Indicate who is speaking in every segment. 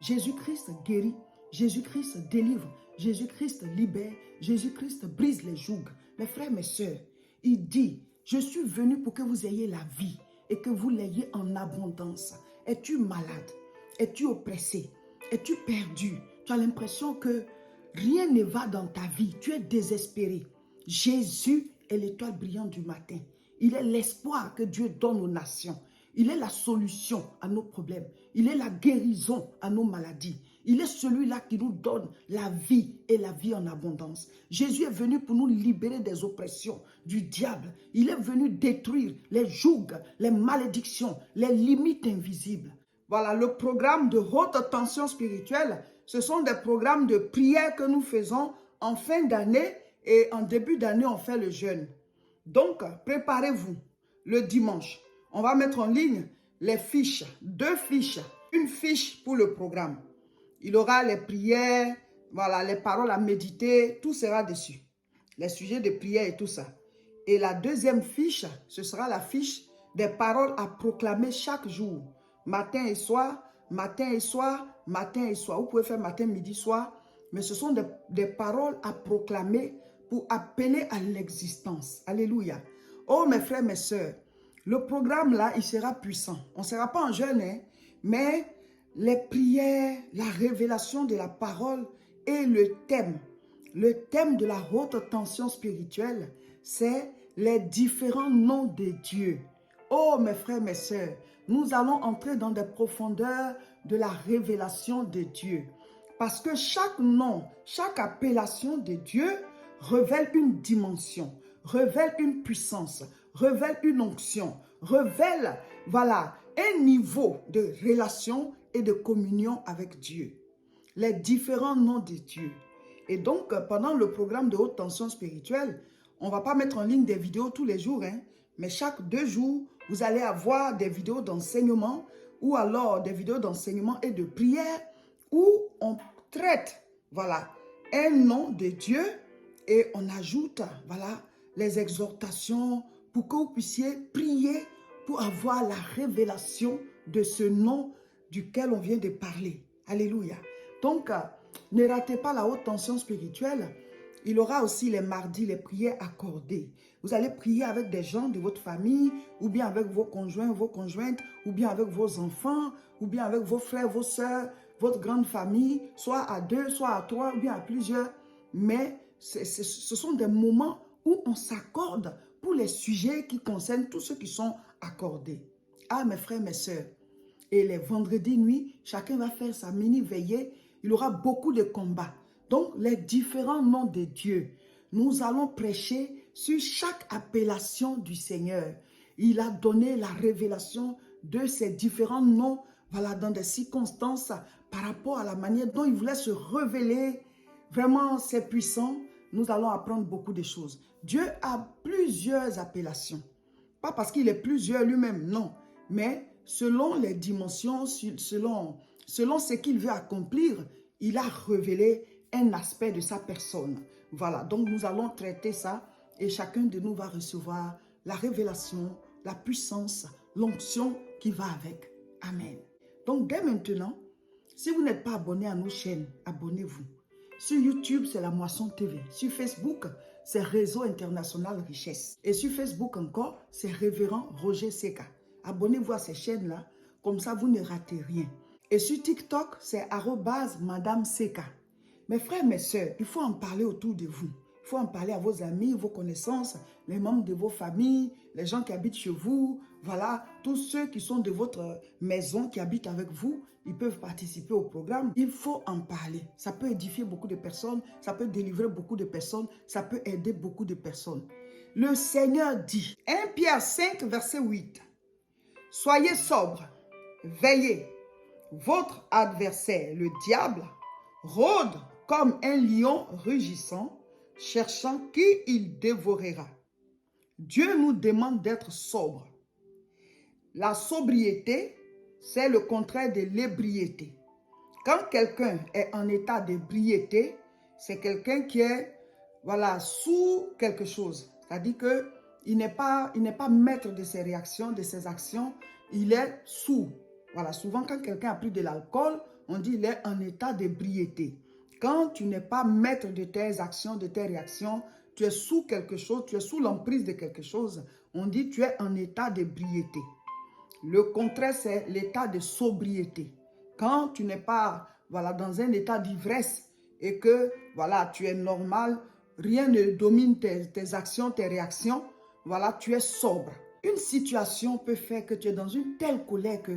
Speaker 1: Jésus-Christ guérit, Jésus-Christ délivre, Jésus-Christ libère, Jésus-Christ brise les jougs. Mes frères, mes sœurs, il dit, je suis venu pour que vous ayez la vie et que vous l'ayez en abondance. Es-tu malade? Es-tu oppressé? Es-tu perdu? Tu as l'impression que rien ne va dans ta vie. Tu es désespéré. Jésus est l'étoile brillante du matin. Il est l'espoir que Dieu donne aux nations. Il est la solution à nos problèmes. Il est la guérison à nos maladies. Il est celui-là qui nous donne la vie et la vie en abondance. Jésus est venu pour nous libérer des oppressions du diable. Il est venu détruire les jougs, les malédictions, les limites invisibles. Voilà, le programme de haute tension spirituelle, ce sont des programmes de prière que nous faisons en fin d'année et en début d'année, on fait le jeûne. Donc, préparez-vous le dimanche. On va mettre en ligne les fiches, 2 fiches, une fiche pour le programme. Il y aura les prières, voilà, les paroles à méditer, tout sera dessus. Les sujets de prière et tout ça. Et la deuxième fiche, ce sera la fiche des paroles à proclamer chaque jour. Matin et soir, matin et soir, matin et soir. Vous pouvez faire matin, midi, soir. Mais ce sont des paroles à proclamer pour appeler à l'existence. Alléluia. Oh mes frères, mes sœurs, le programme là, il sera puissant. On ne sera pas en jeûne, hein, mais les prières, la révélation de la parole et le thème de la haute tension spirituelle, c'est les différents noms de Dieu. Oh mes frères, mes sœurs, nous allons entrer dans des profondeurs de la révélation de Dieu. Parce que chaque nom, chaque appellation de Dieu révèle une dimension, révèle une puissance, révèle une onction, révèle, voilà, un niveau de relation et de communion avec Dieu. Les différents noms de Dieu. Et donc, pendant le programme de haute tension spirituelle, on ne va pas mettre en ligne des vidéos tous les jours, hein, mais chaque 2 jours, vous allez avoir des vidéos d'enseignement ou alors des vidéos d'enseignement et de prière où on traite, voilà, un nom de Dieu et on ajoute, voilà, les exhortations pour que vous puissiez prier pour avoir la révélation de ce nom duquel on vient de parler. Alléluia. Donc, ne ratez pas la haute tension spirituelle. Il y aura aussi les mardis, les prières accordées. Vous allez prier avec des gens de votre famille, ou bien avec vos conjoints, vos conjointes, ou bien avec vos enfants, ou bien avec vos frères, vos soeurs, votre grande famille, soit à 2, soit à 3, ou bien à plusieurs. Mais ce sont des moments où on s'accorde pour les sujets qui concernent tous ceux qui sont accordés. Ah, mes frères, mes sœurs. Et les vendredis nuit, chacun va faire sa mini-veillée. Il y aura beaucoup de combats. Donc, les différents noms de Dieu. Nous allons prêcher sur chaque appellation du Seigneur. Il a donné la révélation de ces différents noms, voilà, dans des circonstances par rapport à la manière dont il voulait se révéler. Vraiment, c'est puissant. Nous allons apprendre beaucoup de choses. Dieu a plusieurs appellations. Pas parce qu'il est plusieurs lui-même, non. Mais selon les dimensions, selon ce qu'il veut accomplir, il a révélé un aspect de sa personne. Voilà, donc nous allons traiter ça et chacun de nous va recevoir la révélation, la puissance, l'onction qui va avec. Amen. Donc dès maintenant, si vous n'êtes pas abonné à nos chaînes, abonnez-vous. Sur YouTube, c'est La Moisson TV. Sur Facebook, c'est Réseau International Richesse. Et sur Facebook encore, c'est Révérend Roger Seka. Abonnez-vous à ces chaînes-là, comme ça vous ne ratez rien. Et sur TikTok, c'est @Madame Seka. Mes frères, mes sœurs, il faut en parler autour de vous. Il faut en parler à vos amis, vos connaissances, les membres de vos familles, les gens qui habitent chez vous. Voilà, tous ceux qui sont de votre maison, qui habitent avec vous, ils peuvent participer au programme. Il faut en parler. Ça peut édifier beaucoup de personnes, ça peut délivrer beaucoup de personnes, ça peut aider beaucoup de personnes. Le Seigneur dit, 1 Pierre 5, verset 8, « Soyez sobres, veillez. Votre adversaire, le diable, rôde comme un lion rugissant, cherchant qui il dévorera. » Dieu nous demande d'être sobres. La sobriété, c'est le contraire de l'ébriété. Quand quelqu'un est en état d'ébriété, c'est quelqu'un qui est, voilà, sous quelque chose. C'est-à-dire qu'il n'est pas maître de ses réactions, de ses actions, il est sous. Voilà, souvent quand quelqu'un a pris de l'alcool, On dit il est en état d'ébriété. Quand tu n'es pas maître de tes actions, de tes réactions, tu es sous quelque chose, tu es sous l'emprise de quelque chose, on dit tu es en état d'ébriété. Le contraire, c'est l'état de sobriété. Quand tu n'es pas dans un état d'ivresse et que tu es normal, rien ne domine tes actions, tes réactions, tu es sobre. Une situation peut faire que tu es dans une telle colère que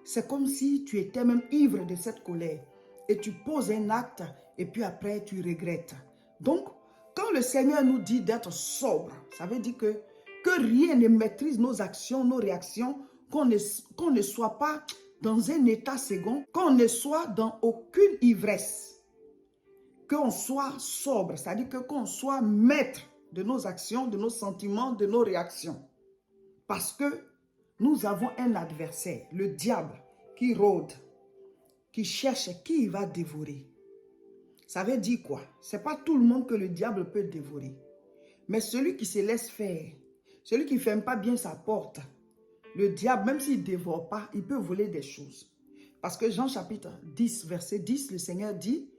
Speaker 1: c'est comme si tu étais même ivre de cette colère. Et tu poses un acte et puis après tu regrettes. Donc, quand le Seigneur nous dit d'être sobre, ça veut dire que rien ne maîtrise nos actions, nos réactions, qu'on ne soit pas dans un état second, qu'on ne soit dans aucune ivresse, qu'on soit sobre, c'est-à-dire qu'on soit maître de nos actions, de nos sentiments, de nos réactions. Parce que nous avons un adversaire, le diable, qui rôde, qui cherche qui il va dévorer. Ça veut dire quoi? Ce n'est pas tout le monde que le diable peut dévorer. Mais celui qui se laisse faire, celui qui ne ferme pas bien sa porte, le diable, même s'il ne dévore pas, il peut voler des choses. Parce que Jean chapitre 10, verset 10, le Seigneur dit,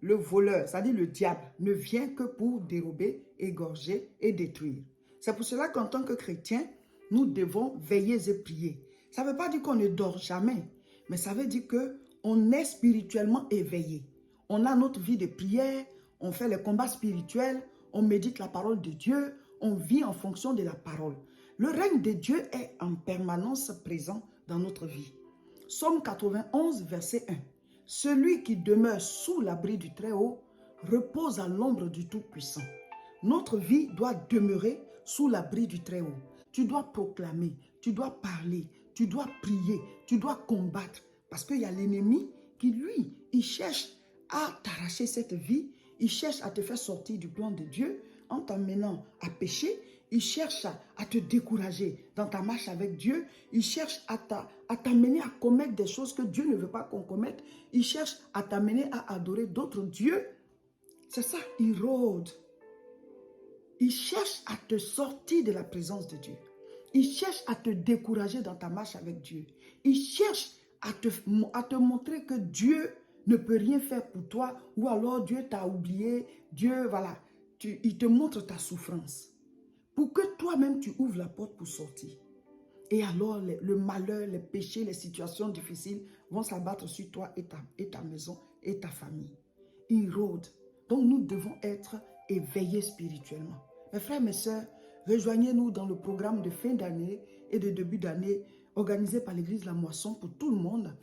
Speaker 1: le voleur, c'est-à-dire le diable, ne vient que pour dérober, égorger et détruire. C'est pour cela qu'en tant que chrétiens, nous devons veiller et prier. Ça ne veut pas dire qu'on ne dort jamais, mais ça veut dire qu'on est spirituellement éveillé. On a notre vie de prière, on fait les combats spirituels, on médite la parole de Dieu, on vit en fonction de la parole. Le règne de Dieu est en permanence présent dans notre vie. Psaume 91, verset 1. Celui qui demeure sous l'abri du Très-Haut repose à l'ombre du Tout-Puissant. Notre vie doit demeurer sous l'abri du Très-Haut. Tu dois proclamer, tu dois parler, tu dois prier, tu dois combattre. Parce qu'il y a l'ennemi qui, lui, il cherche à t'arracher cette vie. Il cherche à te faire sortir du plan de Dieu en t'amenant à pécher. Il cherche à te décourager dans ta marche avec Dieu. Il cherche à t'amener à commettre des choses que Dieu ne veut pas qu'on commette. Il cherche à t'amener à adorer d'autres dieux. C'est ça, il rôde. Il cherche à te sortir de la présence de Dieu. Il cherche à te décourager dans ta marche avec Dieu. Il cherche à te montrer que Dieu ne peut rien faire pour toi ou alors Dieu t'a oublié. Dieu, il te montre ta souffrance pour que toi-même tu ouvres la porte pour sortir. Et alors le malheur, les péchés, les situations difficiles vont s'abattre sur toi et ta maison et ta famille. Il rôde. Donc nous devons être éveillés spirituellement. Mes frères, mes sœurs, rejoignez-nous dans le programme de fin d'année et de début d'année organisé par l'église La Moisson pour tout le monde.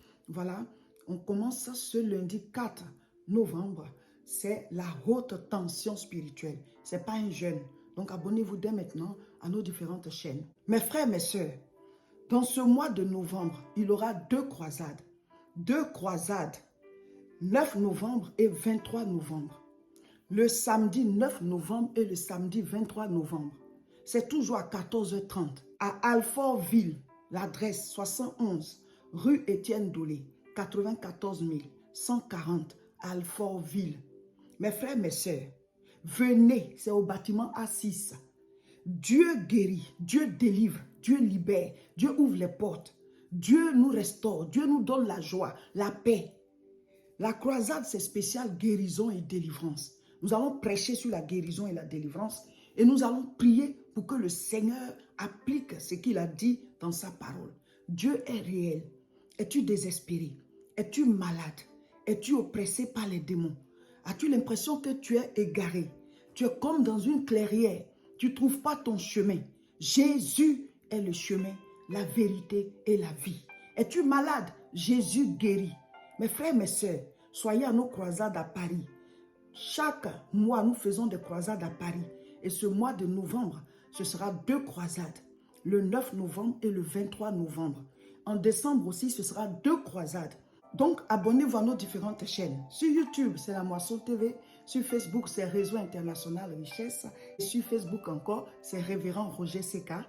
Speaker 1: On commence ce lundi 4 novembre. C'est la haute tension spirituelle. Ce n'est pas un jeûne. Donc abonnez-vous dès maintenant à nos différentes chaînes. Mes frères, mes sœurs, dans ce mois de novembre, il y aura 2 croisades. 2 croisades, 9 novembre et 23 novembre. Le samedi 9 novembre et le samedi 23 novembre. C'est toujours à 14h30 à Alfortville, l'adresse 71 rue Étienne Dolé, 94 140 Alfortville. Mes frères, mes sœurs, venez, c'est au bâtiment A6. Dieu guérit, Dieu délivre, Dieu libère, Dieu ouvre les portes. Dieu nous restaure, Dieu nous donne la joie, la paix. La croisade, c'est spécial guérison et délivrance. Nous allons prêcher sur la guérison et la délivrance et nous allons prier pour que le Seigneur applique ce qu'il a dit dans sa parole. Dieu est réel. Es-tu désespéré? Es-tu malade? Es-tu oppressé par les démons? As-tu l'impression que tu es égaré? Tu es comme dans une clairière. Tu ne trouves pas ton chemin. Jésus est le chemin, la vérité et la vie. Es-tu malade? Jésus guérit. Mes frères, mes sœurs, soyez à nos croisades à Paris. Chaque mois, nous faisons des croisades à Paris. Et ce mois de novembre, ce sera 2 croisades. Le 9 novembre et le 23 novembre. En décembre aussi, ce sera 2 croisades. Donc, abonnez-vous à nos différentes chaînes. Sur YouTube, c'est La Moisson TV. Sur Facebook, c'est Réseau International Richesse. Et sur Facebook encore, c'est Révérend Roger Seka.